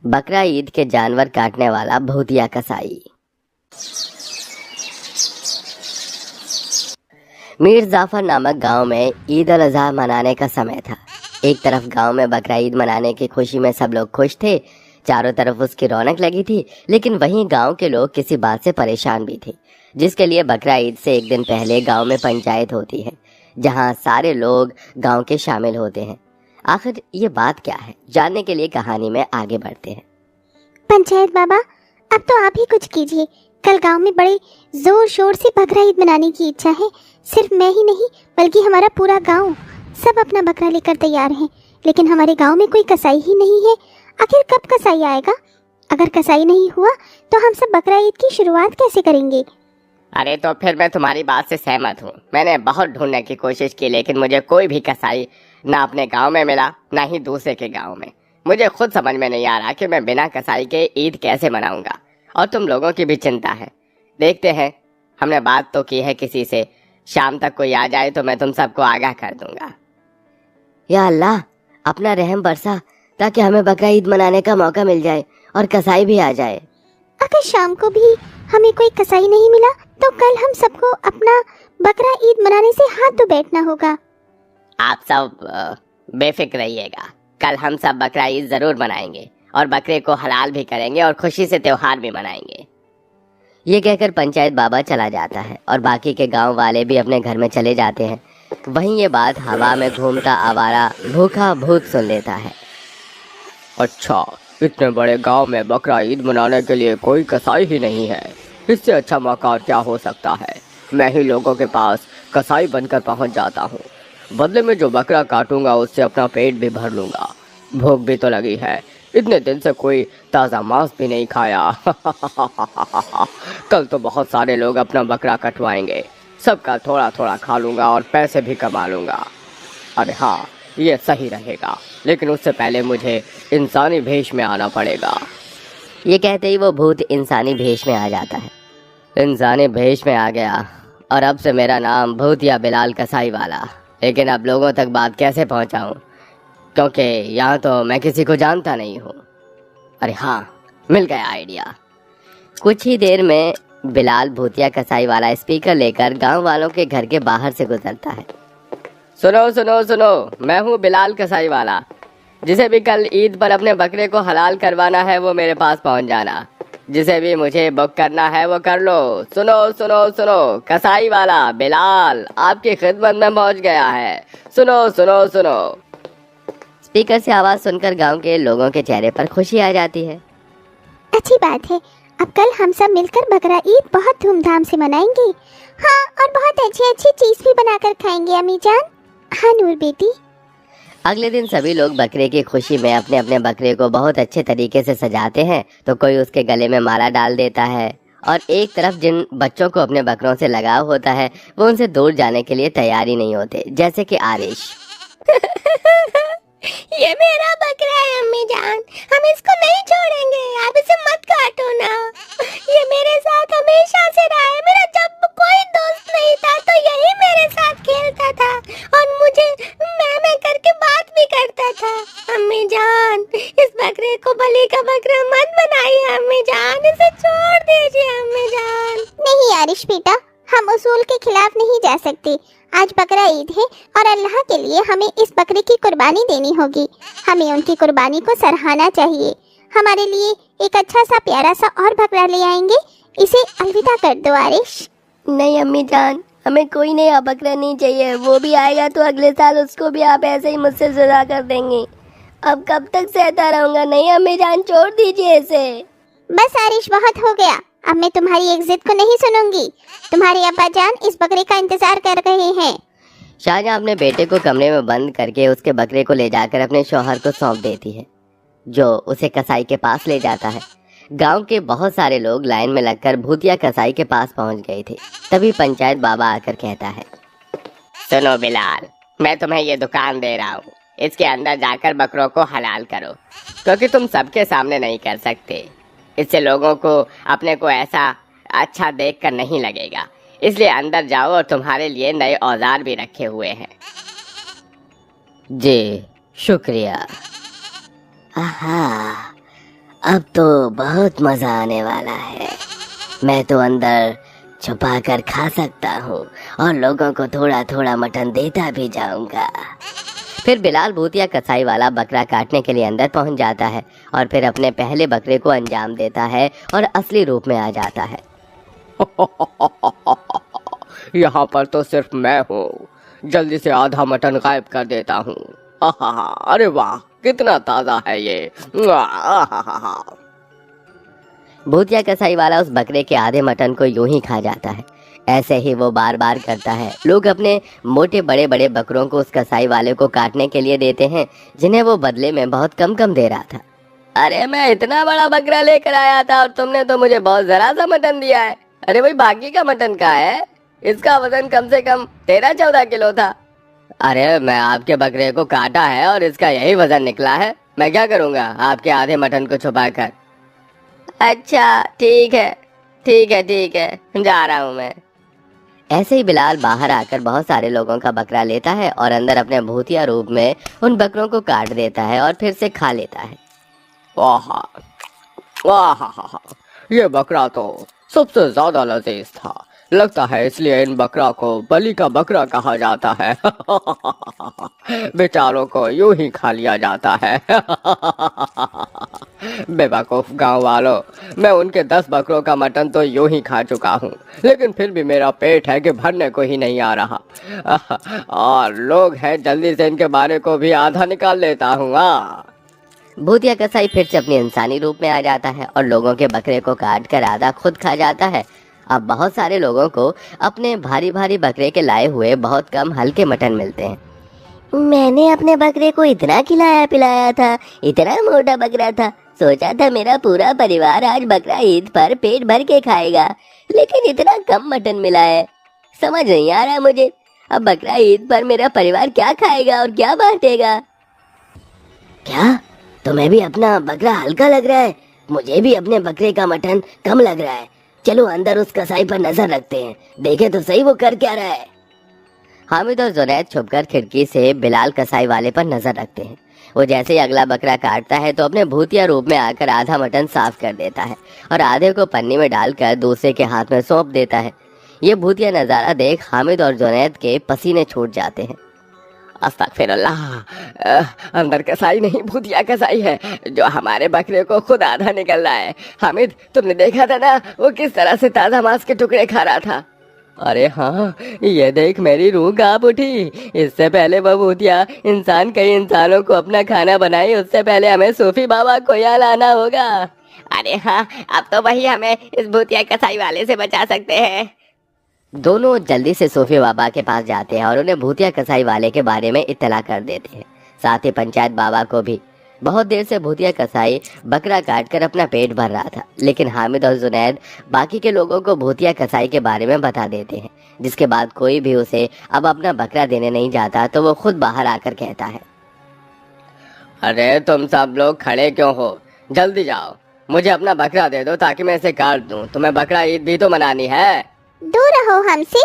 बकरा ईद के जानवर काटने वाला भूतिया कसाई। मीर जाफर नामक गांव में ईद उल अजहा मनाने का समय था। एक तरफ गांव में बकरा ईद मनाने की खुशी में सब लोग खुश थे, चारों तरफ उसकी रौनक लगी थी। लेकिन वहीं गांव के लोग किसी बात से परेशान भी थे, जिसके लिए बकरा ईद से एक दिन पहले गांव में पंचायत होती है, जहां सारे लोग गांव के शामिल होते हैं। आखिर ये बात क्या है, जानने के लिए कहानी में आगे बढ़ते हैं। पंचायत बाबा, अब तो आप ही कुछ कीजिए। कल गांव में बड़े जोर शोर से बकरा ईद मनाने की इच्छा है। सिर्फ मैं ही नहीं बल्कि हमारा पूरा गांव, सब अपना बकरा लेकर तैयार हैं। लेकिन हमारे गांव में कोई कसाई ही नहीं है। आखिर कब कसाई आएगा? अगर कसाई नहीं हुआ तो हम सब बकरा ईद की शुरुआत कैसे करेंगे? अरे तो फिर मैं तुम्हारी बात से सहमत हूँ। मैंने बहुत ढूंढने की कोशिश की, लेकिन मुझे कोई भी कसाई ना अपने गांव में मिला, ना ही दूसरे के गांव में। मुझे खुद समझ में नहीं आ रहा कि मैं बिना कसाई के ईद कैसे मनाऊंगा। और तुम लोगों की भी चिंता है। देखते हैं, हमने बात तो की है किसी से, शाम तक कोई आ जाए तो मैं तुम सबको आगाह कर दूंगा। या अल्लाह, अपना रहम बरसा ताकि हमें बकरा ईद मनाने का मौका मिल जाए और कसाई भी आ जाए। अगर शाम को भी हमें कोई कसाई नहीं मिला तो कल हम सबको अपना बकरा ईद मनाने से हाथ धो बैठना होगा। आप सब बेफिक्र रहिएगा। कल हम सब बकरा ईद जरूर मनाएंगे और बकरे को हलाल भी करेंगे और खुशी से त्योहार भी मनाएंगे। ये कहकर पंचायत बाबा चला जाता है और बाकी के गांव वाले भी अपने घर में चले जाते हैं। वहीं ये बात हवा में घूमता आवारा भूखा भूत सुन लेता है। अच्छा, इतने बड़े गांव में बकरा ईद मनाने के लिए कोई कसाई ही नहीं है। इससे अच्छा मौका क्या हो सकता है? मैं ही लोगों के पास कसाई बनकर पहुंच जाता हूं। बदले में जो बकरा काटूंगा उससे अपना पेट भी भर लूंगा। भूख भी तो लगी है, इतने दिन से कोई ताज़ा मांस भी नहीं खाया। कल तो बहुत सारे लोग अपना बकरा कटवाएंगे, सबका थोड़ा थोड़ा खा लूंगा और पैसे भी कमा लूंगा। अरे हाँ, ये सही रहेगा, लेकिन उससे पहले मुझे इंसानी भेष में आना पड़ेगा। ये कहते ही वो भूत इंसानी भेष में आ जाता है। इंसानी भेष में आ गया और अब से मेरा नाम भूतिया बिलाल कसाई वाला। लेकिन अब लोगों तक बात कैसे पहुंचाऊं, क्योंकि यहाँ तो मैं किसी को जानता नहीं हूँ। अरे हाँ, मिल गया आइडिया। कुछ ही देर में बिलाल भूतिया कसाई वाला स्पीकर लेकर गांव वालों के घर के बाहर से गुजरता है। सुनो सुनो सुनो, मैं हूँ बिलाल कसाई वाला। जिसे भी कल ईद पर अपने बकरे को हलाल करवाना है वो मेरे पास पहुँच जाना। जिसे भी मुझे बुक करना है वो कर लो। सुनो सुनो सुनो, कसाई वाला बिलाल आपकी खिदमत में पहुँच गया है। सुनो सुनो सुनो। स्पीकर से आवाज सुनकर गांव के लोगों के चेहरे पर खुशी आ जाती है। अच्छी बात है, अब कल हम सब मिलकर बकरा ईद बहुत धूमधाम से मनाएंगे। हाँ, और बहुत अच्छी अच्छी चीज भी बनाकर खाएंगे अम्मी जान। हाँ नूर बेटी। अगले दिन सभी लोग बकरे की खुशी में अपने अपने बकरे को बहुत अच्छे तरीके से सजाते हैं। तो कोई उसके गले में माला डाल देता है और एक तरफ जिन बच्चों को अपने बकरों से लगाव होता है वो उनसे दूर जाने के लिए तैयार ही नहीं होते, जैसे कि आरिश। ये मेरा बकरा है अम्मी जान, हम इसको नहीं छोड़ेंगे, आप इसे मत काटो ना। ये मेरे साथ हमेशा से रहा है। मेरा जब कोई दोस्त नहीं था तो यही मेरे साथ खेलता था और मुझे मैं करके बात भी करता था। अम्मी जान, इस बकरे को बलि का बकरा मत बनाइए अम्मी जान, इसे छोड़ दीजिए अम्मी जान। नहीं आरिश बेटा, हम उसूल के खिलाफ नहीं जा सकते। आज बकरा ईद है और अल्लाह के लिए हमें इस बकरे की कुर्बानी देनी होगी। हमें उनकी कुर्बानी को सराहना चाहिए। हमारे लिए एक अच्छा सा प्यारा सा और बकरा ले आएंगे। इसे अलविदा कर दो आरिश। नहीं अम्मी जान, हमें कोई नया बकरा नहीं चाहिए। वो भी आएगा तो अगले साल उसको भी आप ऐसे ही मुझसे जुदा कर देंगे। अब कब तक सहता रहूंगा। नहीं अम्मी जान, छोड़ दीजिए इसे। बस आरिश, बहुत हो गया। अब मैं तुम्हारी एक जिद को नहीं सुनूंगी। तुम्हारे अब्बा जान इस बकरे का इंतजार कर रहे हैं। शाहजहां अपने बेटे को कमरे में बंद करके उसके बकरे को ले जाकर अपने शौहर को सौंप देती है, जो उसे कसाई के पास ले जाता है। गांव के बहुत सारे लोग लाइन में लगकर भूतिया कसाई के पास पहुंच गए थे। तभी पंचायत बाबा आकर कहता है, सुनो बिलाल, मैं तुम्हें ये दुकान दे रहा हूँ। इसके अंदर जाकर बकरों को हलाल करो, क्योंकि तुम सबके सामने नहीं कर सकते। इससे लोगों को अपने को ऐसा अच्छा देखकर नहीं लगेगा। इसलिए अंदर जाओ और तुम्हारे लिए नए औजार भी रखे हुए हैं। जी शुक्रिया। आहा, اب تو بہت مزہ آنے والا ہے. میں تو اندر چھپا کر کھا سکتا ہوں اور لوگوں کو تھوڑا تھوڑا مٹن دیتا بھی جاؤں گا. پھر بلال بھوتیا کسائی والا بکرا کاٹنے کے لیے اندر پہنچ جاتا ہے اور پھر اپنے پہلے بکرے کو انجام دیتا ہے اور اصلی روپ میں آ جاتا ہے. یہاں پر تو صرف میں ہوں. جلدی سے آدھا مٹن غائب کر دیتا ہوں. ارے واہ کتنا تازہ ہے یہ. بھوتیا کسائی والا اس بکرے کے آدھے مٹن کو یوں ہی کھا جاتا ہے. ایسے ہی وہ بار بار کرتا ہے. لوگ اپنے موٹے بڑے بڑے بکروں کو اس کسائی والے کو کاٹنے کے لیے دیتے ہیں جنہیں وہ بدلے میں بہت کم کم دے رہا تھا. ارے میں اتنا بڑا بکرا لے کر آیا تھا اور تم نے تو مجھے بہت ذرا سا مٹن دیا ہے. ارے بھائی باقی کا مٹن کہاں ہے؟ اس کا وزن کم سے کم 13-14 کلو تھا. ارے میں آپ کے بکرے کو کاٹا ہے اور اس کا یہی وزن نکلا ہے. میں کیا کروں گا آپ کے آدھے مٹن کو چھپا کر؟ اچھا ٹھیک ہے ٹھیک ہے ٹھیک ہے جا رہا ہوں میں. ایسے ہی بلال باہر آ کر بہت سارے لوگوں کا بکرا لیتا ہے اور اندر اپنے بھوتیا روپ میں ان بکروں کو کاٹ دیتا ہے اور پھر سے کھا لیتا ہے. یہ بکرا تو سب سے زیادہ لذیذ تھا. لگتا ہے اس لیے ان بکرا کو بلی کا بکرا کہا جاتا ہے. بیچاروں کو یوں ہی کھا لیا جاتا ہے. بے وقوف گاؤں والوں، میں ان کے 10 بکروں کا مٹن تو یوں ہی کھا چکا ہوں، لیکن پھر بھی میرا پیٹ ہے کہ بھرنے کو ہی نہیں آ رہا. اور لوگ ہیں جلدی سے ان کے بارے کو بھی آدھا نکال لیتا ہوں. بھوتیا کسائی پھر سے اپنی انسانی روپ میں آ جاتا ہے اور لوگوں کے بکرے کو کاٹ کر آدھا خود کھا جاتا ہے. اب بہت سارے لوگوں کو اپنے بھاری بھاری بکرے کے لائے ہوئے بہت کم ہلکے مٹن ملتے ہیں. میں نے اپنے بکرے کو اتنا کھلایا پلایا تھا، اتنا موٹا بکرا تھا، سوچا تھا میرا پورا پریوار آج بکرا عید پر پیٹ بھر کے کھائے گا، لیکن اتنا کم مٹن ملا ہے. سمجھ نہیں آ رہا مجھے اب بکرا عید پر میرا پریوار کیا کھائے گا اور کیا بانٹے گا. کیا تمہیں بھی اپنا بکرا ہلکا لگ رہا ہے؟ مجھے بھی اپنے بکرے کا مٹن کم لگ رہا ہے. چلو اندر اس کسائی پر نظر رکھتے ہیں، دیکھیں تو صحیح وہ کر کیا رہا ہے. حامد اور زنید چھپ کر کھڑکی سے بلال کسائی والے پر نظر رکھتے ہیں. وہ جیسے ہی اگلا بکرا کاٹتا ہے تو اپنے بھوتیا روپ میں آ کر آدھا مٹن صاف کر دیتا ہے اور آدھے کو پنی میں ڈال کر دوسرے کے ہاتھ میں سونپ دیتا ہے. یہ بھوتیا نظارہ دیکھ حامد اور زنید کے پسینے چھوٹ جاتے ہیں. استغفر اللہ، اندر کسائی نہیں بھوتیا کسائی ہے جو ہمارے بکرے کو خود آدھا نکل رہا ہے. حامد تم نے دیکھا تھا نا وہ کس طرح سے تازہ ماंس کے ٹکڑے کھا رہا تھا. ارے ہاں یہ دیکھ میری روح کانپ اٹھی. اس سے پہلے وہ بھوتیا انسان کئی انسانوں کو اپنا کھانا بنائے اس سے پہلے ہمیں صوفی بابا کو یہاں لانا ہوگا. ارے ہاں اب تو وہی ہمیں اس بھوتیا کسائی والے سے بچا سکتے ہیں. دونوں جلدی سے صوفی بابا کے پاس جاتے ہیں اور انہیں بھوتیا کسائی والے کے بارے میں اطلاع کر دیتے ہیں. ساتھ ہی پنچایت بابا کو بھی. بہت دیر سے بھوتیا کسائی بکرا کاٹ کر اپنا پیٹ بھر رہا تھا، لیکن حامد اور زنید باقی کے لوگوں کو بھوتیا کسائی کے بارے میں بتا دیتے ہیں، جس کے بعد کوئی بھی اسے اب اپنا بکرا دینے نہیں جاتا تو وہ خود باہر آ کر کہتا ہے. ارے تم سب لوگ کھڑے کیوں ہو؟ جلدی جاؤ، مجھے اپنا بکرا دے دو تاکہ میں اسے کاٹ دوں. تمہیں بکرا عید بھی تو منانی ہے. دور رہو ہم سے،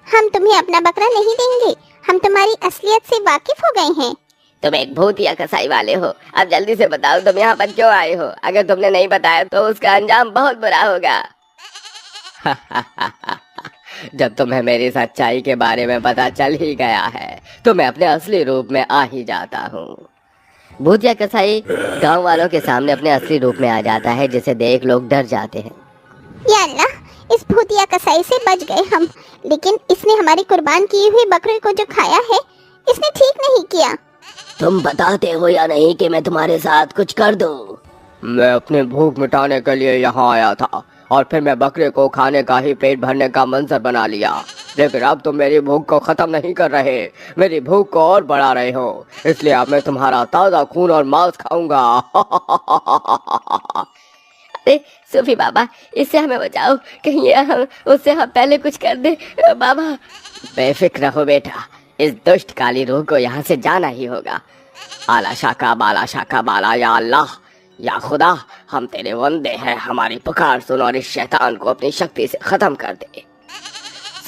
ہم تمہیں اپنا بکرا نہیں دیں گے. ہم تمہاری اصلیت سے واقف ہو گئے ہیں. تم ایک بھوتیا کسائی والے ہو. اب جلدی سے بتاؤ تم یہاں پر کیوں آئے ہو. اگر تم نے نہیں بتایا تو اس کا انجام بہت برا ہوگا. جب تمہیں میری سچائی کے بارے میں پتا چل ہی گیا ہے تو میں اپنے اصلی روپ میں آ ہی جاتا ہوں. بھوتیا کسائی گاؤں والوں کے سامنے اپنے اصلی روپ میں آ جاتا ہے، جسے دیکھ لوگ ڈر جاتے ہیں. یا اللہ، اس بھوتیا کسائی سے بچ گئے ہم، لیکن اس نے ہماری قربان کی ہوئی بکرے کو جو کھایا ہے اس نے ٹھیک نہیں کیا. تم بتاتے ہو یا نہیں کہ میں تمہارے ساتھ کچھ کر دوں؟ میں اپنی بھوک مٹانے کے لیے یہاں آیا تھا اور پھر میں بکرے کو کھانے کا ہی پیٹ بھرنے کا منظر بنا لیا، لیکن اب تم میری بھوک کو ختم نہیں کر رہے، میری بھوک کو اور بڑھا رہے ہو، اس لیے اب میں تمہارا تازہ خون اور ماंس کھاؤں گا. ارے صوفی بابا اس سے ہمیں بچاؤ، کہیں اس سے ہم پہلے کچھ کر دیں بابا. بے فکر رہو بیٹا، اس دشت کالی روح کو یہاں سے جانا ہی ہوگا. آلا شاکا بالا یا اللہ، یا خدا ہم تیرے بندے ہیں، ہماری پکار سن اور اس شیطان کو اپنی شکتی سے ختم کر دے.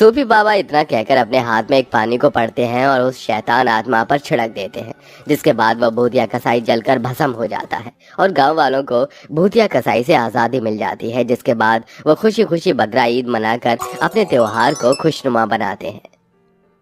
सूफी बाबा इतना कहकर अपने हाथ में एक पानी को पड़ते हैं और उस शैतान आत्मा पर छिड़क देते हैं, जिसके बाद वह भूतिया कसाई जलकर भस्म हो जाता है और गांव वालों को भूतिया कसाई से आज़ादी मिल जाती है, जिसके बाद वो खुशी खुशी बकरा ईद मनाकर अपने त्योहार को खुशनुमा बनाते हैं।